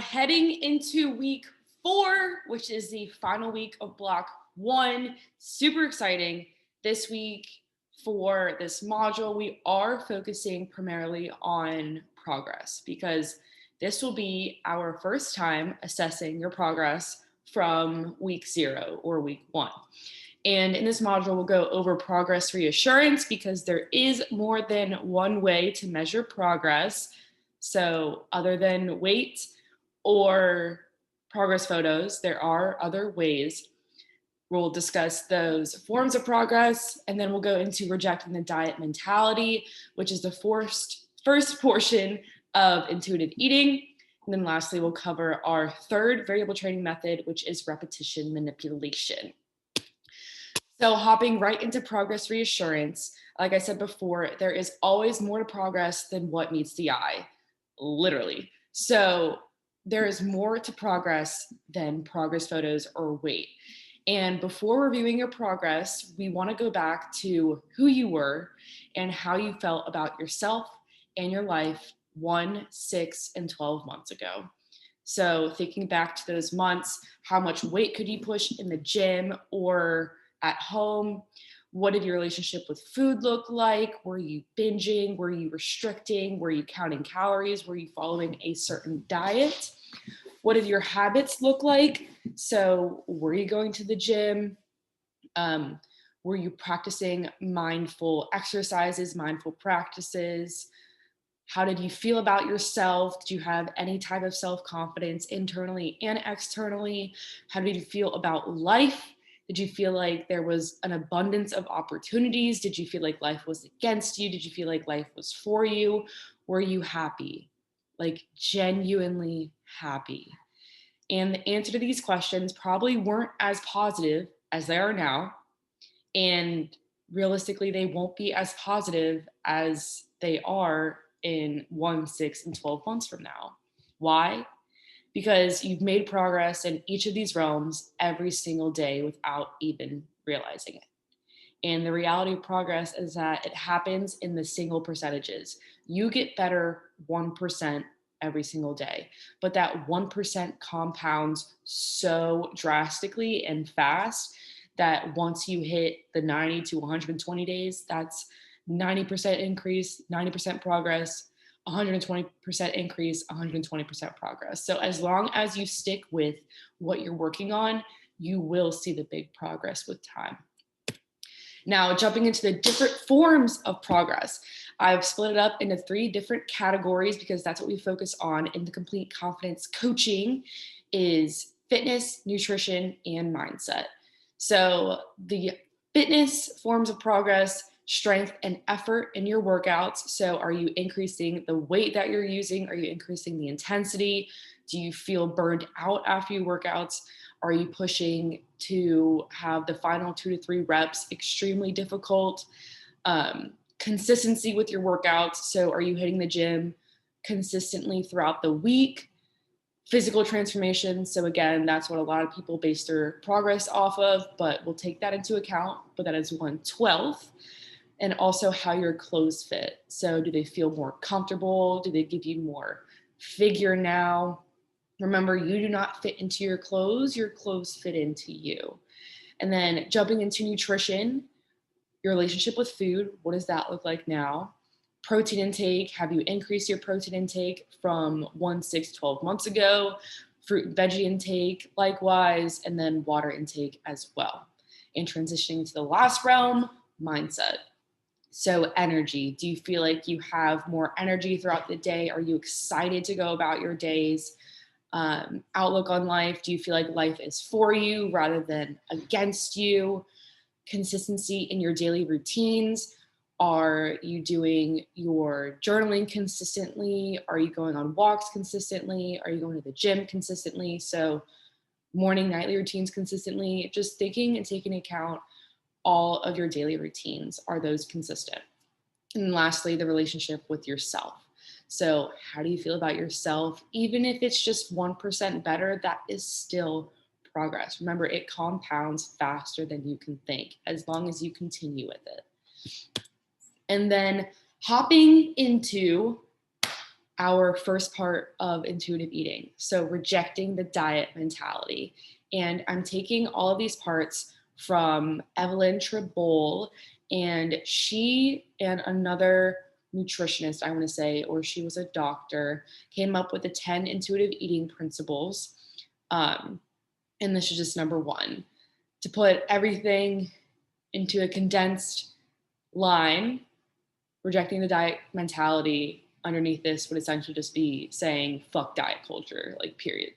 Heading into week 4, which is the final week of block 1. Super exciting. This week for this module, we are focusing primarily on progress because this will be our first time assessing your progress from week 0 or week 1. And in this module, we'll go over progress reassurance because there is more than one way to measure progress. So other than weight or progress photos, there are other ways. We'll discuss those forms of progress, and then we'll go into rejecting the diet mentality, which is the first portion of intuitive eating. And then lastly, we'll cover our third variable training method, which is repetition manipulation. So hopping right into progress reassurance, like I said before, there is always more to progress than what meets the eye, literally. So there is more to progress than progress photos or weight. And before reviewing your progress, we want to go back to who you were and how you felt about yourself and your life 1, 6, and 12 months ago. So thinking back to those months, how much weight could you push in the gym or at home? What did your relationship with food look like? Were you binging? Were you restricting? Were you counting calories? Were you following a certain diet? What did your habits look like? So were you going to the gym? Were you practicing mindful exercises, mindful practices? How did you feel about yourself? Did you have any type of self-confidence internally and externally? How did you feel about life? Did you feel like there was an abundance of opportunities? Did you feel like life was against you? Did you feel like life was for you? Were you happy? Like genuinely happy? And the answer to these questions probably weren't as positive as they are now. And realistically, they won't be as positive as they are in 1, 6, and 12 months from now. Why? Because you've made progress in each of these realms every single day without even realizing it. And the reality of progress is that it happens in the single percentages. You get better 1% every single day, but that 1% compounds so drastically and fast that once you hit the 90 to 120 days, that's 90% increase, 90% progress, 120% increase, 120% progress. So as long as you stick with what you're working on, you will see the big progress with time. Now, jumping into the different forms of progress, I've split it up into 3 different categories because that's what we focus on in the Complete Confidence coaching is fitness, nutrition, and mindset. So the fitness forms of progress, strength and effort in your workouts. So are you increasing the weight that you're using? Are you increasing the intensity? Do you feel burned out after your workouts? Are you pushing to have the final 2 to 3 reps extremely difficult? Consistency with your workouts. So are you hitting the gym consistently throughout the week? Physical transformation. So again, that's what a lot of people base their progress off of, but we'll take that into account. But that is 1/12. And also how your clothes fit. So do they feel more comfortable? Do they give you more figure now? Remember, you do not fit into your clothes fit into you. And then jumping into nutrition, your relationship with food, what does that look like now? Protein intake, have you increased your protein intake from 1, 6, 12 months ago? Fruit and veggie intake, likewise, and then water intake as well. And transitioning to the last realm, mindset. So energy, do you feel like you have more energy throughout the day? Are you excited to go about your days? Outlook on life, do you feel like life is for you rather than against you? Consistency in your daily routines. Are you doing your journaling consistently? Are you going on walks consistently? Are you going to the gym consistently? So morning, nightly routines consistently, just thinking and taking account all of your daily routines. Are those consistent? And lastly, the relationship with yourself. So how do you feel about yourself? Even if it's just 1% better, that is still progress. Remember, it compounds faster than you can think as long as you continue with it. And then hopping into our first part of intuitive eating. So rejecting the diet mentality. And I'm taking all of these parts from Evelyn Tribole, and she and another nutritionist, I want to say, or she was a doctor, came up with the 10 intuitive eating principles. And this is just number one, to put everything into a condensed line. Rejecting the diet mentality underneath this would essentially just be saying fuck diet culture, like, period.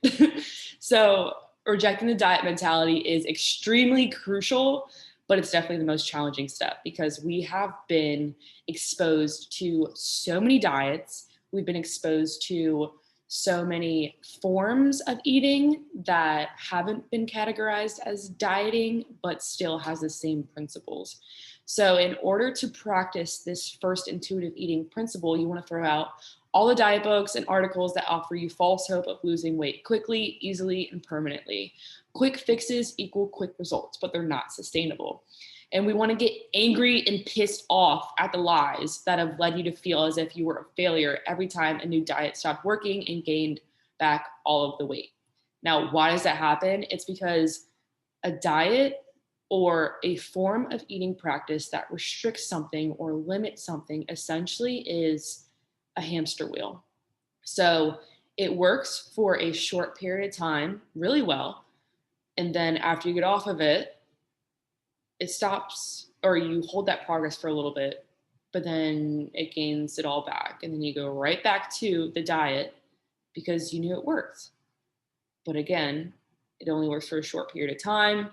So rejecting the diet mentality is extremely crucial, but it's definitely the most challenging step because we have been exposed to so many diets. We've been exposed to so many forms of eating that haven't been categorized as dieting, but still has the same principles. So in order to practice this first intuitive eating principle, you want to throw out all the diet books and articles that offer you false hope of losing weight quickly, easily, and permanently. Quick fixes equal quick results, but they're not sustainable. And we want to get angry and pissed off at the lies that have led you to feel as if you were a failure every time a new diet stopped working and gained back all of the weight. Now, why does that happen? It's because a diet or a form of eating practice that restricts something or limits something essentially is a hamster wheel. So it works for a short period of time really well. And then after you get off of it, it stops, or you hold that progress for a little bit, but then it gains it all back. And then you go right back to the diet because you knew it worked. But again, it only works for a short period of time.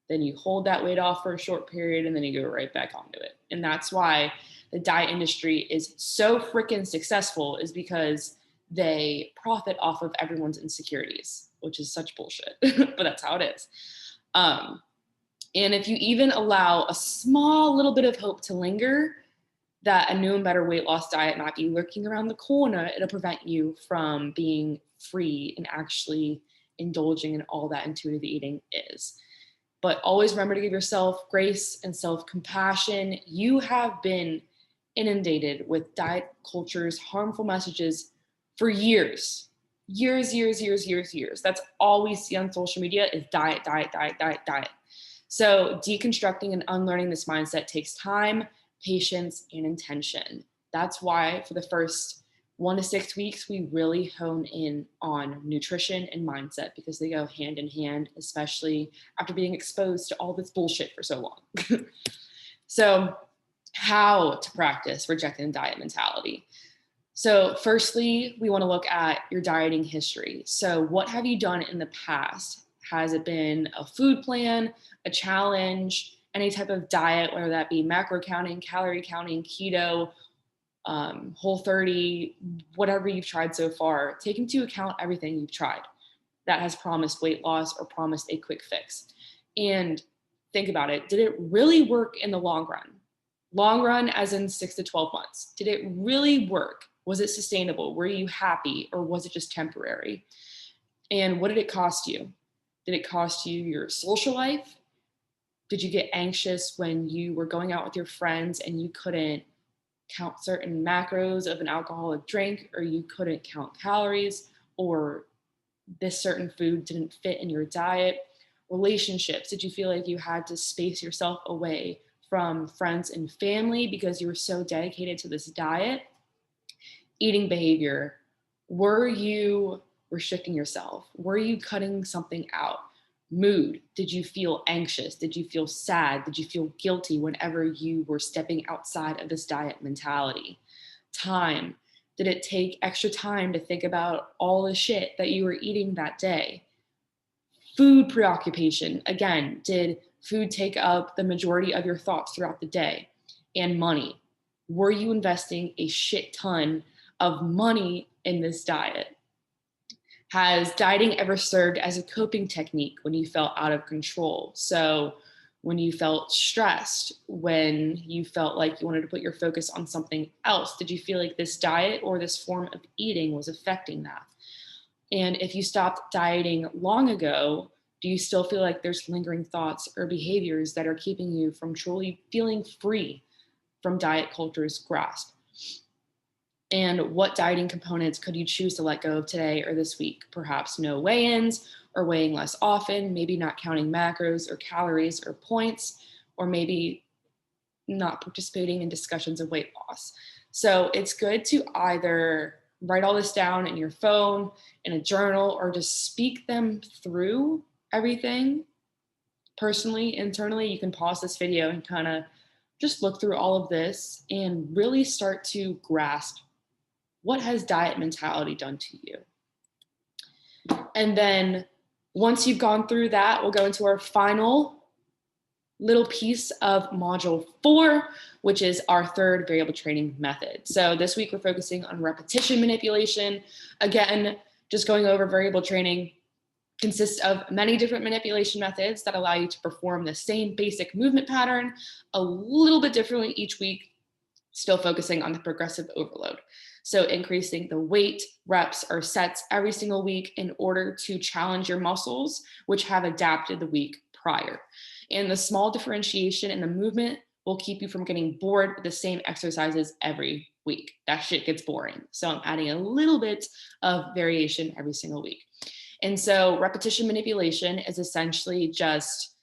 Then you hold that weight off for a short period and then you go right back onto it. And that's why the diet industry is so freaking successful, is because they profit off of everyone's insecurities, which is such bullshit, but that's how it is. And if you even allow a small little bit of hope to linger that a new and better weight loss diet might be lurking around the corner, it'll prevent you from being free and actually indulging in all that intuitive eating is. But always remember to give yourself grace and self-compassion. You have been inundated with diet culture's harmful messages for years. Years. That's all we see on social media is diet. So deconstructing and unlearning this mindset takes time, patience, and intention. That's why for the first 1 to 6 weeks, we really hone in on nutrition and mindset because they go hand in hand, especially after being exposed to all this bullshit for so long. So how to practice rejecting the diet mentality. So firstly, we want to look at your dieting history. So what have you done in the past? Has it been a food plan, a challenge, any type of diet, whether that be macro counting, calorie counting, keto, Whole30, whatever you've tried so far? Take into account everything you've tried that has promised weight loss or promised a quick fix. And think about it. Did it really work in the long run? Long run as in 6 to 12 months. Did it really work? Was it sustainable? Were you happy, or was it just temporary? And what did it cost you? Did it cost you your social life? Did you get anxious when you were going out with your friends and you couldn't count certain macros of an alcoholic drink, or you couldn't count calories, or this certain food didn't fit in your diet? Relationships, did you feel like you had to space yourself away from friends and family because you were so dedicated to this diet? Eating behavior, were you restricting yourself? Were you cutting something out? Mood, did you feel anxious? Did you feel sad? Did you feel guilty whenever you were stepping outside of this diet mentality? Time, did it take extra time to think about all the shit that you were eating that day? Food preoccupation, again, did food take up the majority of your thoughts throughout the day? And money, were you investing a shit ton of money in this diet? Has dieting ever served as a coping technique when you felt out of control? So when you felt stressed, when you felt like you wanted to put your focus on something else, did you feel like this diet or this form of eating was affecting that? And if you stopped dieting long ago, do you still feel like there's lingering thoughts or behaviors that are keeping you from truly feeling free from diet culture's grasp? And what dieting components could you choose to let go of today or this week? Perhaps no weigh-ins, or weighing less often, maybe not counting macros or calories or points, or maybe not participating in discussions of weight loss. So it's good to either write all this down in your phone, in a journal, or just speak them through everything personally, internally. You can pause this video and kind of just look through all of this and really start to grasp what has diet mentality done to you. And then once you've gone through that, we'll go into our final little piece of module 4, which is our third variable training method. So this week we're focusing on repetition manipulation. Again, just going over variable training consists of many different manipulation methods that allow you to perform the same basic movement pattern a little bit differently each week, still focusing on the progressive overload. So increasing the weight, reps, or sets every single week in order to challenge your muscles, which have adapted the week prior. And the small differentiation in the movement will keep you from getting bored with the same exercises every week. That shit gets boring. So I'm adding a little bit of variation every single week. And so repetition manipulation is essentially just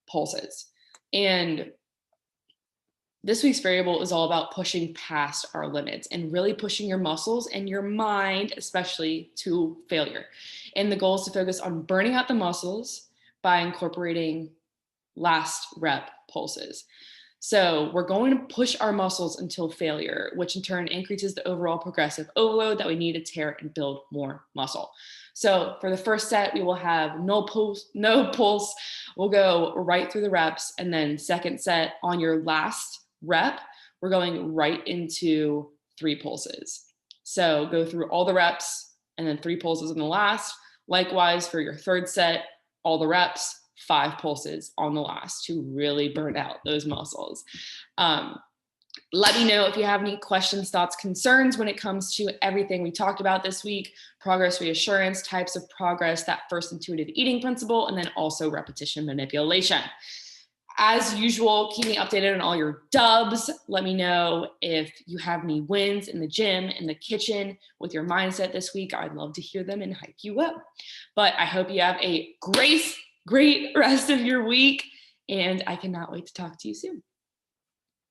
pulses. And this week's variable is all about pushing past our limits and really pushing your muscles and your mind, especially, to failure. And the goal is to focus on burning out the muscles by incorporating last rep pulses. So we're going to push our muscles until failure, which in turn increases the overall progressive overload that we need to tear and build more muscle. So for the first set, we will have no pulse. We'll go right through the reps. And then second set, on your last rep, we're going right into 3 pulses. So go through all the reps and then 3 pulses in the last. Likewise, for your third set, all the reps, 5 pulses on the last to really burn out those muscles. Let me know if you have any questions, thoughts, concerns when it comes to everything we talked about this week: progress, reassurance, types of progress, that first intuitive eating principle, and then also repetition manipulation. As usual, keep me updated on all your dubs. Let me know if you have any wins in the gym, in the kitchen, with your mindset this week. I'd love to hear them and hype you up. But I hope you have a great rest of your week, and I cannot wait to talk to you soon.